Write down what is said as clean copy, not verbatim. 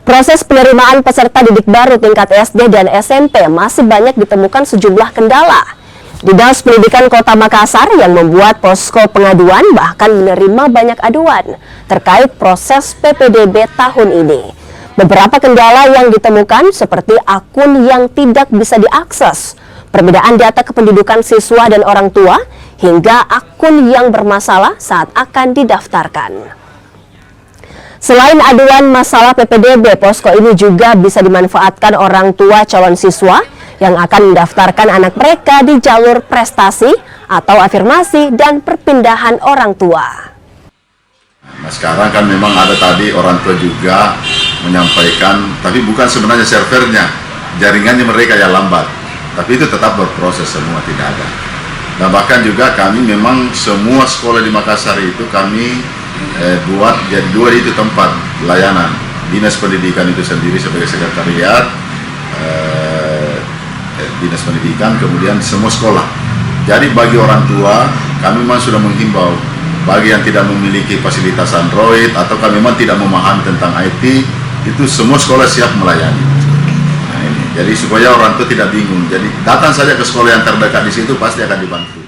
Proses penerimaan peserta didik baru tingkat SD dan SMP masih banyak ditemukan sejumlah kendala. Dinas Pendidikan Kota Makassar yang membuat posko pengaduan bahkan menerima banyak aduan terkait proses PPDB tahun ini. Beberapa kendala yang ditemukan seperti akun yang tidak bisa diakses, perbedaan data kependudukan siswa dan orang tua, hingga akun yang bermasalah saat akan didaftarkan. Selain aduan masalah PPDB, posko ini juga bisa dimanfaatkan orang tua calon siswa yang akan mendaftarkan anak mereka di jalur prestasi atau afirmasi dan perpindahan orang tua. Nah, sekarang kan memang ada tadi orang tua juga menyampaikan, tapi bukan sebenarnya servernya, jaringannya mereka yang lambat, tapi itu tetap berproses semua, tidak ada. Dan bahkan juga kami memang semua sekolah di Makassar itu kami buat jadi dua itu tempat layanan Dinas Pendidikan itu sendiri sebagai sekretariat Dinas Pendidikan, kemudian semua sekolah. Jadi bagi orang tua kami memang sudah menghimbau bagi yang tidak memiliki fasilitas Android atau kami memang tidak memahami tentang IT, itu semua sekolah siap melayani. Nah, ini jadi supaya orang tua tidak bingung, jadi datang saja ke sekolah yang terdekat di situ pasti akan dibantu.